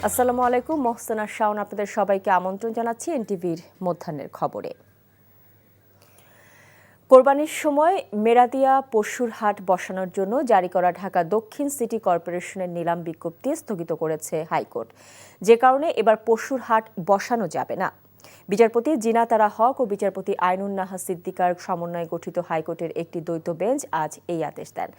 আসসালামু আলাইকুম, মোহসেনা শাওন আপনাদের সবাইকে আমন্ত্রণ জানাচ্ছি এনটিভির মধ্যাহ্নের খবরে। কোরবানির সময় মেরাদিয়া পশুর হাট বসানোর জন্য জারি করা ঢাকা দক্ষিণ সিটি কর্পোরেশনের নিলাম বিজ্ঞপ্তি স্থগিত করেছে হাইকোর্ট, যে কারণে এবার পশুর হাট বসানো যাবে না। বিচারপতি জিনাতারা হক ও বিচারপতি আইনুন নাহা সিদ্দিকার সমন্বয়ে গঠিত হাইকোর্টের একটি দ্বৈত বেঞ্চ আজ এই আদেশ দেন।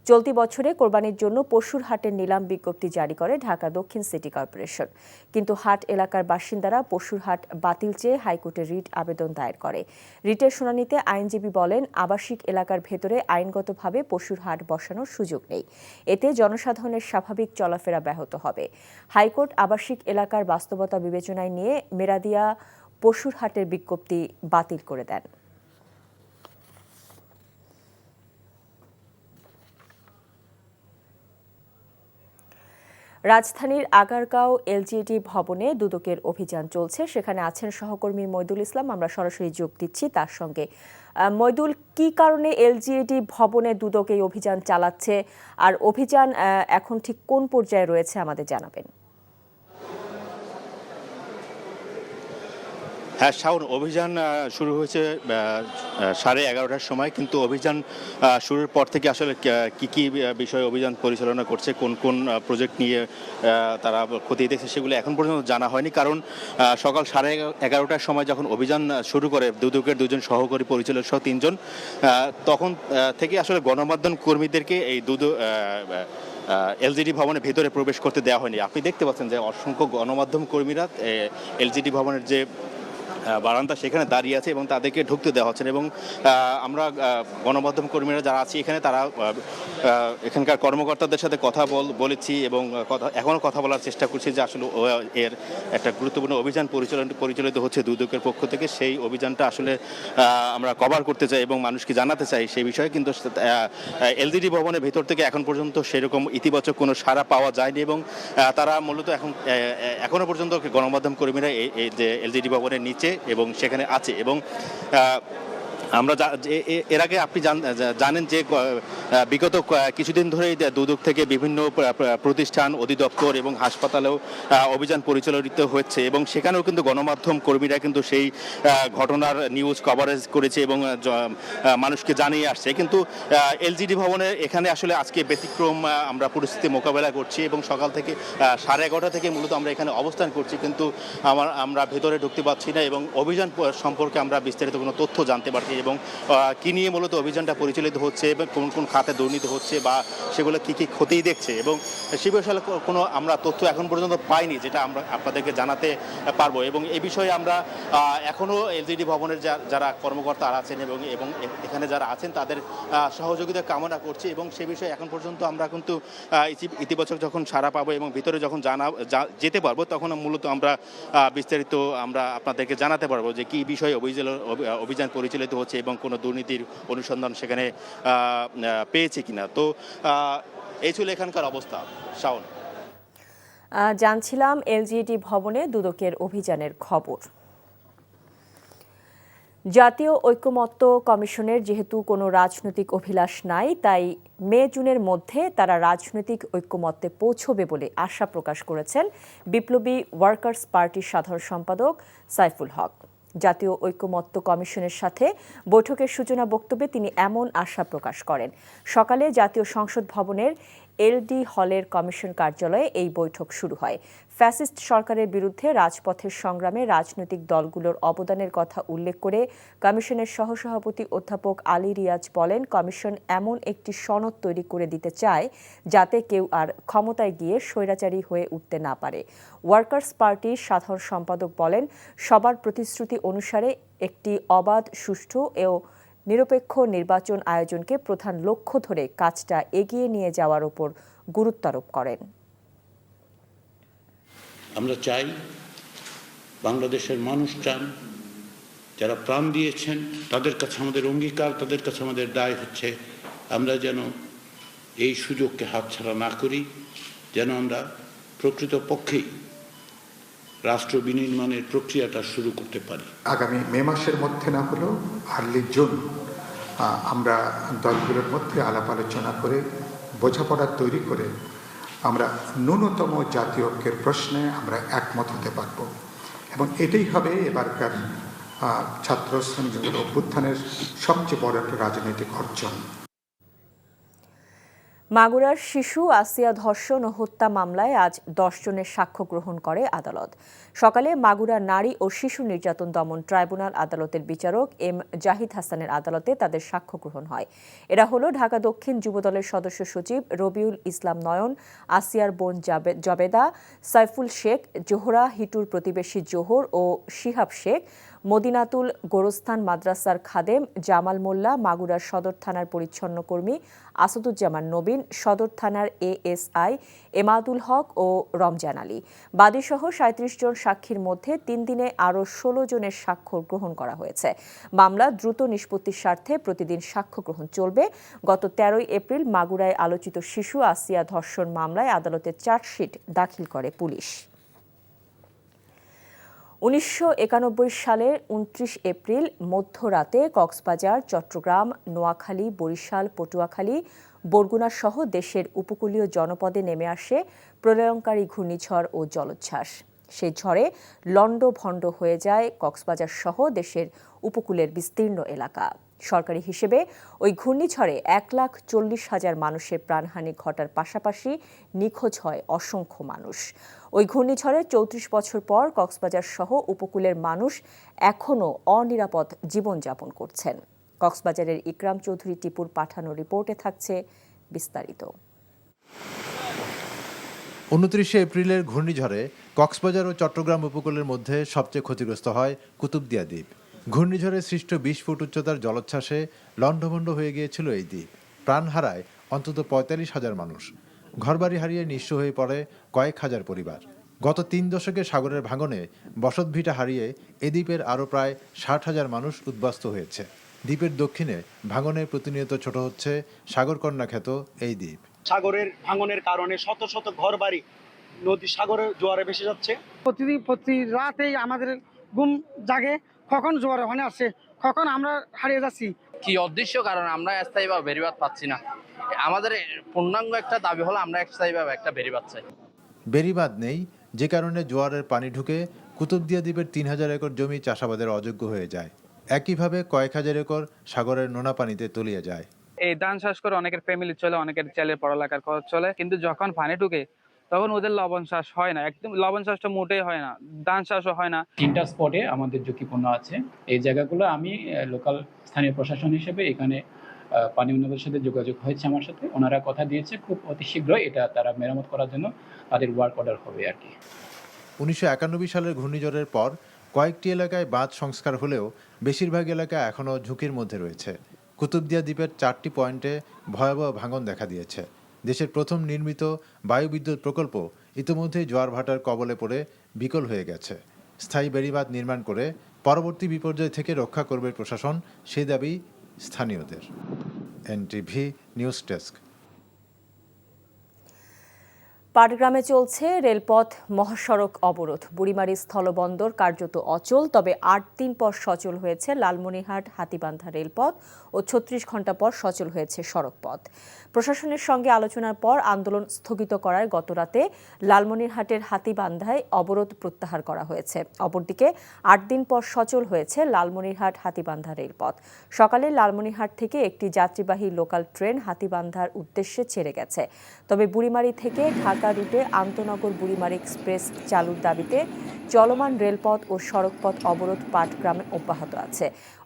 চলতি বছরে কোরবানির জন্য পশুর হাটের নিলাম বিজ্ঞপ্তি জারি করে ঢাকা দক্ষিণ সিটি কর্পোরেশন, কিন্তু হাট এলাকার বাসিন্দারা পশুর হাট বাতিল চেয়ে হাইকোর্টে রিট আবেদন দায়ের করে। রিটের শুনানিতে আইনজীবী বলেন, আবাসিক এলাকার ভেতরে আইনগতভাবে পশুর হাট বসানোর সুযোগ নেই, এতে জনসাধারণের স্বাভাবিক চলাফেরা ব্যাহত হবে। হাইকোর্ট আবাসিক এলাকার বাস্তবতা বিবেচনায় নিয়ে মেরাদিয়া পশুর হাটের বিজ্ঞপ্তি বাতিল করে দেন। রাজধানীর আগারগাঁও এলজিইডি ভবনে দুদকের অভিযান চলছে, সেখানে আছেন সহকর্মী মইদুল ইসলাম। আমরা সরাসরি যোগ দিচ্ছি তার সঙ্গে। মইদুল, কি কারণে এলজিইডি ভবনে দুদক এই অভিযান চালাচ্ছে, আর অভিযান এখন ঠিক কোন পর্যায়ে রয়েছে আমাদের জানাবেন। হ্যাঁ শাওন, অভিযান শুরু হয়েছে 11:30টার সময়, কিন্তু অভিযান শুরুর পর থেকে আসলে কি কি বিষয়ে অভিযান পরিচালনা করছে, কোন কোন প্রজেক্ট নিয়ে তারা খতিয়ে দেখছে, সেগুলো এখন পর্যন্ত জানা হয়নি। কারণ সকাল 11:30টার সময় যখন অভিযান শুরু করে দুদকের দুজন সহকারী পরিচালক সহ 3 জন, তখন থেকে আসলে গণমাধ্যম কর্মীদেরকে এই এলজিডি ভবনের ভেতরে প্রবেশ করতে দেওয়া হয়নি। আপনি দেখতে পাচ্ছেন যে অসংখ্য গণমাধ্যম কর্মীরা এলজিডি ভবনের যে বারান্দা সেখানে দাঁড়িয়ে আছে এবং তাদেরকে ঢুকতে দেওয়া হচ্ছে। এবং আমরা গণমাধ্যম কর্মীরা যারা আছি এখানে, তারা এখানকার কর্মকর্তাদের সাথে কথা বলেছি এবং এখনও কথা বলার চেষ্টা করছি যে আসলে এর একটা গুরুত্বপূর্ণ অভিযান পরিচালিত হচ্ছে দুদকের পক্ষ থেকে। সেই অভিযানটা আসলে আমরা কভার করতে চাই এবং মানুষকে জানাতে চাই সেই বিষয়ে। কিন্তু এলজিডি ভবনের ভেতর থেকে এখন পর্যন্ত সেরকম ইতিবাচক কোনো সাড়া পাওয়া যায়নি এবং তারা মূলত এখনও পর্যন্ত গণমাধ্যম কর্মীরা এই যে এলজিডি ভবনের নিচে এবং সেখানে আছে। এবং আমরা এর আগে আপনি জানেন যে বিগত কিছুদিন ধরেই দুদক থেকে বিভিন্ন প্রতিষ্ঠান, অধিদপ্তর এবং হাসপাতালেও অভিযান পরিচালিত হচ্ছে এবং সেখানেও কিন্তু গণমাধ্যম কর্মীরা কিন্তু সেই ঘটনার নিউজ কভারেজ করেছে এবং মানুষকে জানিয়ে আসছে। কিন্তু এলজিডি ভবনের এখানে আসলে আজকে ব্যতিক্রম আমরা পরিস্থিতি মোকাবেলা করছি এবং সকাল থেকে 11:30 থেকে মূলত আমরা এখানে অবস্থান করছি, কিন্তু আমরা ভেতরে ঢুকতে পারছি না এবং অভিযান সম্পর্কে আমরা বিস্তারিত কোনো তথ্য জানতে পারছি এবং কি নিয়ে মূলত অভিযানটা পরিচালিত হচ্ছে এবং কোন কোন খাতে দুর্নীতি হচ্ছে বা সেগুলো কি কি ক্ষতি দেখছে এবং সে বিষয়ে কোনো আমরা তথ্য এখন পর্যন্ত পাইনি, যেটা আমরা আপনাদেরকে জানাতে পারবো। এবং এই বিষয়ে আমরা এখনও এলজিডি ভবনের যারা কর্মকর্তা আছেন এবং এখানে যারা আছেন তাদের সহযোগিতা কামনা করছি এবং সে বিষয়ে এখন পর্যন্ত আমরা কিন্তু ইতিবাচক যখন সাড়া পাবো এবং ভিতরে যখন যেতে পারবো, তখন মূলত আমরা বিস্তারিত আমরা আপনাদেরকে জানাতে পারবো যে কি বিষয়ে অভিযান পরিচালিত হচ্ছে এবং কোনো দুর্নীতির অনুসন্ধান সেখানে পেয়েছে কিনা। তো এই ছিল এখানকার অবস্থা। শাওন, জানছিলাম এলজিইডি ভবনে দুদকের অভিযানের খবর। জাতীয় ঐকমত্য কমিশনের যেহেতু কোনো রাজনৈতিক অভিলাষ নাই, তাই মে-জুনের মধ্যে তারা রাজনৈতিক ঐকমত্যে পৌঁছবে বলে আশা প্রকাশ করেছেন বিপ্লবী ওয়ার্কার্স পার্টির সাধারণ সম্পাদক সাইফুল হক। জাতীয় ঐকমত্য কমিশনের সাথে বৈঠকের সূচনা বক্তব্যে তিনি এমন আশা প্রকাশ করেন। সকালে জাতীয় সংসদ ভবনের এলডি হলের কমিশন কার্যালয়ে এই বৈঠক শুরু হয়। ফ্যাসিস্ট সরকারের বিরুদ্ধে রাজপথের সংগ্রামে রাজনৈতিক দলগুলোর অবদানের কথা উল্লেখ করে কমিশনের সহসভাপতি অধ্যাপক আলী রিয়াজ বলেন, কমিশন এমন একটি সনদ তৈরি করে দিতে চায় যাতে কেউ আর ক্ষমতায় গিয়ে স্বৈরাচারী হয়ে উঠতে না পারে। ওয়ার্কার্স পার্টির সাধারণ সম্পাদক বলেন, সবার প্রতিশ্রুতি অনুসারে একটি অবাধ, সুষ্ঠু ও নিরপেক্ষ নির্বাচন আয়োজনকে প্রধান লক্ষ্য ধরে কাজটা এগিয়ে নিয়ে যাওয়ার উপর গুরুত্বারোপ করেন। আমরা চাই, বাংলাদেশের মানুষ চান, যারা প্রাণ দিয়েছেন তাদের কাছে আমাদের অঙ্গীকার, তাদের কাছে আমাদের দায় হচ্ছে আমরা যেন এই সুযোগকে হাতছাড়া না করি, যেন আমরা প্রকৃতপক্ষেই রাষ্ট্র বিনির্মাণের প্রক্রিয়াটা শুরু করতে পারি। আগামী মে মাসের মধ্যে না হলেও আর্লি জুন আমরা দলগুলোর মধ্যে আলাপ আলোচনা করে বোঝাপড়া তৈরি করে আমরা ন্যূনতম জাতীয় ঐক্যের প্রশ্নে আমরা একমত হতে পারব এবং এটাই হবে এবারকার ছাত্র শ্রমিকদের অভ্যুত্থানের সবচেয়ে বড় একটা রাজনৈতিক অর্জন। মাগুরার শিশু আসিয়া ধর্ষণ ও হত্যা মামলায় আজ 10 জনের সাক্ষ্য গ্রহণ করে আদালত। সকালে মাগুরা নারী ও শিশু নির্যাতন দমন ট্রাইব্যুনাল আদালতের বিচারক এম জাহিদ হাসানের আদালতে তাদের সাক্ষ্য গ্রহণ হয়। এরা হলো ঢাকা দক্ষিণ যুবদলের সদস্য সচিব রবিউল ইসলাম নয়ন, আসিয়ার বোন জবেদা, সাইফুল শেখ, জোহরা হিটুর প্রতিবেশী জোহর ও শিহাব শেখ, মদিনাতুল গোরস্থান মাদ্রাসার খাদেম জামাল মোল্লা, মাগুরার সদর থানার পরিচ্ছন্ন কর্মী আসাদুজ্জামান নবীন, সদর থানার এএসআই এমাদুল হক ও রমজান আলী। বাদীসহ 37 জন সাক্ষীর মধ্যে 3 দিনে আরও 16 জনের সাক্ষ্য গ্রহণ করা হয়েছে। মামলা দ্রুত নিষ্পত্তির স্বার্থে প্রতিদিন সাক্ষ্য গ্রহণ চলবে। গত 13 এপ্রিল মাগুরায় আলোচিত শিশু আসিয়া ধর্ষণ মামলায় আদালতে চার্জশিট দাখিল করে পুলিশ। 1991 সালের 29 এপ্রিল মধ্যরাতে কক্সবাজার, চট্টগ্রাম, নোয়াখালী, বরিশাল, পটুয়াখালী, বরগুনা সহ দেশের উপকূলীয় জনপদে নেমে আসে প্রলয়ঙ্কারী ঘূর্ণিঝড় ও জলোচ্ছ্বাস। সেই ঝড়ে লণ্ডভণ্ড হয়ে যায় কক্সবাজার সহ দেশের উপকূলের বিস্তীর্ণ এলাকা। সরকারি হিসেবে ওই ঘূর্ণিঝড়ে 1,40,000 মানুষের প্রাণহানি ঘটার পাশাপাশি নিখোঁজ হয় অসংখ্য মানুষ। ওই ঘূর্ণিঝড়ে 34 বছর পর কক্সবাজার সহ উপকূলের মানুষ এখনও অনিরাপদ জীবনযাপন করছেন। কক্সবাজারের ইকরাম চৌধুরী টিপুর পাঠানো রিপোর্টে থাকছে বিস্তারিত। 29 এপ্রিলের ঘূর্ণিঝড়ে কক্সবাজার ও চট্টগ্রাম উপকূলের মধ্যে সবচেয়ে ক্ষতিগ্রস্ত হয় কুতুবদিয়া দ্বীপ। ঘূর্ণিঝড়ে সৃষ্ট 20 ফুট উচ্চতার জলোচ্ছ্বাসে লণ্ডভণ্ড হয়ে গিয়েছিল এই দ্বীপ। প্রাণ হারায় অন্তত 45,000 মানুষ। ঘরবাড়ি হারিয়ে নিঃস্ব হয়ে পড়ে কয়েক হাজার পরিবার। গত 3 দশকে সাগরের ভাঙনে বসতভিটা হারিয়ে এ দ্বীপের আরও প্রায় 60,000 মানুষ উদ্বাস্তু হয়েছে। দ্বীপের দক্ষিণে ভাঙনে প্রতিনিয়ত ছোট হচ্ছে সাগরকন্যা খ্যাত এই দ্বীপ। সাগরের ভাঙনের কারণে শত শত ঘরবাড়ি নদী সাগরের জোয়ারে ভেসে যাচ্ছে। প্রতি রাতেই আমাদের ঘুম জাগে, কখন জোয়ার ওখানে আসছে, কখন আমরা হারিয়ে যাচ্ছি। কি অদৃশ্য কারণ আমরা স্থায়ীভাবে বেড়িবাঁধ পাচ্ছি না। আমাদের পূর্ণাঙ্গ একটা দাবি হলো আমরা স্থায়ীভাবে একটা বেড়িবাঁধ চাই। বেড়িবাঁধ নেই, যে কারণে জোয়ারের পানি ঢুকে কুতুবদিয়া দ্বীপের 3,000 একর জমি চাষাবাদের অযোগ্য হয়ে যায়। একইভাবে কয়েক হাজার একর সাগরের নোনা পানিতে তলিয়ে যায়। এই ধান চাষ করে অনেকের ফ্যামিলি চলে, অনেকের ছেলের পড়ালেখার খরচ চলে, কিন্তু যখন পানি ঢুকে তখন ওদের লবণ চাষ হয় না, একদম লবণ চাষটা মোটেই হয় না, ধান চাষও হয় না। 3টা স্পটে আমাদের ঝুঁকিপূর্ণ আছে। এই জায়গাগুলো আমি লোকাল স্থানীয় প্রশাসন হিসেবে এখানে পানি উন্নয়নের সাথে যোগাযোগ হয়েছে আমার সাথে, ওনারা কথা দিয়েছে খুব অতি শীঘ্রই এটা তারা মেরামত করার জন্য তাদের ওয়ার্ক অর্ডার হবে আর কি। 1991 সালের ঘূর্ণিঝড়ের পর কয়েকটি এলাকায় বাঁধ সংস্কার হলেও বেশিরভাগ এলাকা এখনও ঝুঁকির মধ্যে রয়েছে। কুতুবদিয়া দ্বীপের 4টি পয়েন্টে ভয়াবহ ভাঙন দেখা দিয়েছে। দেশের প্রথম নির্মিত বায়ুবিদ্যুৎ প্রকল্প ইতিমধ্যেই জোয়ার ভাটার কবলে পড়ে বিকল হয়ে গেছে। স্থায়ী বেড়িবাঁধ নির্মাণ করে পরবর্তী বিপর্যয় থেকে রক্ষা করবে প্রশাসন, সেই দাবি স্থানীয়দের। NTV news desk. পাটগ্রামে চলছে রেলপথ মহাসড়ক অবরোধ। বুড়িমারী স্থলবন্দর কার্যত অচল, তবে 8 দিন পর সচল হয়েছে লালমনিরহাট হাতীবান্ধা রেলপথ ও 36 ঘণ্টা পর সচল হয়েছে সড়কপথ। প্রশাসনের সঙ্গে আলোচনার পর আন্দোলন স্থগিত করায় গতরাতে লালমনিরহাটের হাতীবান্ধায় অবরোধ প্রত্যাহার করা হয়েছে। অপরদিকে 8 দিন পর সচল হয়েছে লালমনিরহাট হাতীবান্ধা রেলপথ। সকালে লালমনিরহাট থেকে একটি যাত্রীবাহী লোকাল ট্রেন হাতীবান্ধার উদ্দেশ্যে ছেড়ে গেছে। তবে বুড়িমারী থেকে ঢাকা রুটে আন্তনগর বুড়িমারী এক্সপ্রেস চালুর দাবিতে চলমান রেলপথ ও সড়কপথ অবরোধ পাটগ্রামে অব্যাহত আছে।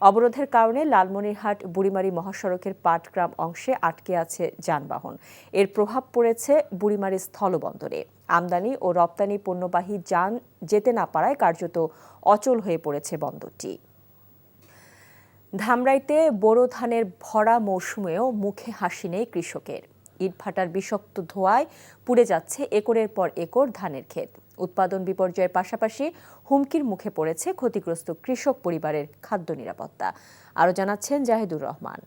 অবরোধের কারণে লালমনিরহাট বুড়িমারী মহাসড়কের পাটগ্রাম অংশে আটকে আছে যানবাহন। এর প্রভাব পড়েছে বুড়িমারী স্থলবন্দরে। আমদানি ও রপ্তানি পণ্যবাহী যান যেতে না পারায় কার্যত অচল হয়ে পড়েছে বন্দরটি। ধামরাইতে বোরো ধানের ভরা মৌসুমেও মুখে হাসি নেই কৃষকের। ইটভাটার বিষাক্ত ধোঁয়ায় পুড়ে যাচ্ছে একরের পর একর ধানের ক্ষেত। উৎপাদন বিপর্যয়ের পাশাপাশি হুমকির মুখে পড়েছে ক্ষতিগ্রস্ত কৃষক পরিবারের খাদ্য নিরাপত্তা। আরও জানাচ্ছেন জাহিদুর রহমান।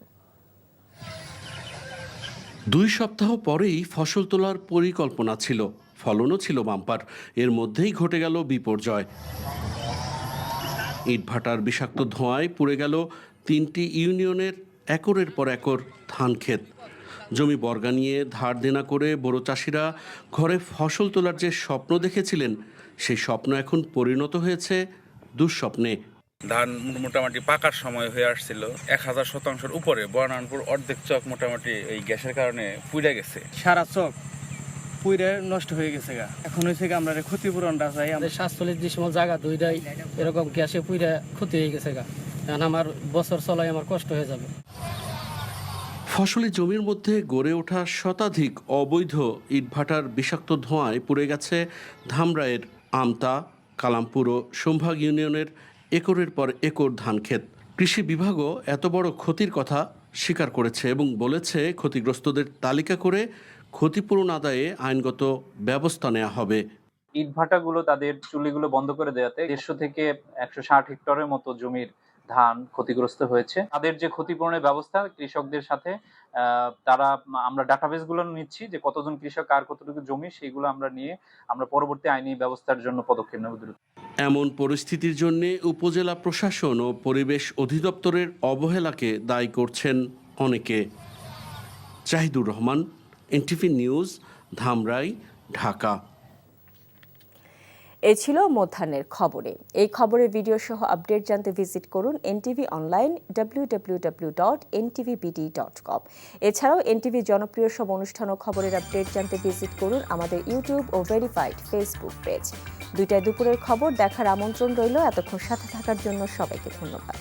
2 সপ্তাহ পরেই ফসল তোলার পরিকল্পনা ছিল, ফলনও ছিল বাম্পার। এর মধ্যেই ঘটে গেল বিপর্যয়। ইটভাটার বিষাক্ত ধোঁয়ায় পুড়ে গেল 3টি ইউনিয়নের একরের পর একর ধান ক্ষেত। জমি বর্গা নিয়ে ধার দেনা করে বড় চাষিরা ঘরে ফসল তোলার যে স্বপ্ন দেখেছিলেন সেই স্বপ্ন এখন পরিণত হয়েছে দুঃস্বপ্নে। ধান মোটামুটি পাকার সময় হয়ে আসছিল, 1000 শতাংশের উপরে বর্ণানপুর অর্ধেক চক মোটামুটি এই গ্যাসের কারণে পুড়ে গেছে। সারা চক পুইরে নষ্ট হয়ে গেছে গা। এখন হয়েছে কি আমরা ক্ষতিপূরণটা চাই। আমাদের 47 ডিসিমাল জায়গা দুইটাই এরকম গ্যাসে পুইরে ক্ষতি হয়ে গেছে গা। এখন আমার বছর চলাই আমার কষ্ট হয়ে যাবে। ফসলি জমির মধ্যে গড়ে ওঠা শতাধিক অবৈধ ইটভাটার বিষাক্ত ধোঁয়ায় পুড়ে গেছে ধামরাইয়ের আমতা, কালামপুর ও সম্ভাগ ইউনিয়নের একরের পর একর ধান ক্ষেত। কৃষি বিভাগও এত বড় ক্ষতির কথা স্বীকার করেছে এবং বলেছে ক্ষতিগ্রস্তদের তালিকা করে ক্ষতিপূরণ আদায়ে আইনগত ব্যবস্থা নেওয়া হবে। ইটভাটাগুলো তাদের চুল্লিগুলো বন্ধ করে দেওয়াতে 150 থেকে 160 হেক্টরের মতো জমির ধান ক্ষতিগ্রস্ত হয়েছে। তাদের যে ক্ষতিপূরণের ব্যবস্থা কৃষকদের সাথে আমরা ডাটাবেস গুলো নিচ্ছি যে কতজন কৃষক আর কতটুকু জমি, সেইগুলো আমরা নিয়ে আমরা পরবর্তী আইনি ব্যবস্থার জন্য পদক্ষেপ নেব দ্রুত। এমন পরিস্থিতির জন্য উপজেলা প্রশাসন ও পরিবেশ অধিদপ্তরের অবহেলাকে দায়ী করছেন অনেকে। Jahidur Rahman, NTV news, Dhamrai, Dhaka. এ ছিল মধ্যাহ্নের খবরে। এই খবরের ভিডিও সহ আপডেট জানতে ভিজিট করুন এনটিভি অনলাইন www.ntvbd.com। এছাড়াও এনটিভি জনপ্রিয় সব অনুষ্ঠান ও খবরের আপডেট জানতে ভিজিট করুন আমাদের ইউটিউব ও ভেরিফাইড ফেসবুক পেজ। 2টায় দুপুরের খবর দেখার আমন্ত্রণ রইল। এতক্ষণ সাথে থাকার জন্য সবাইকে ধন্যবাদ।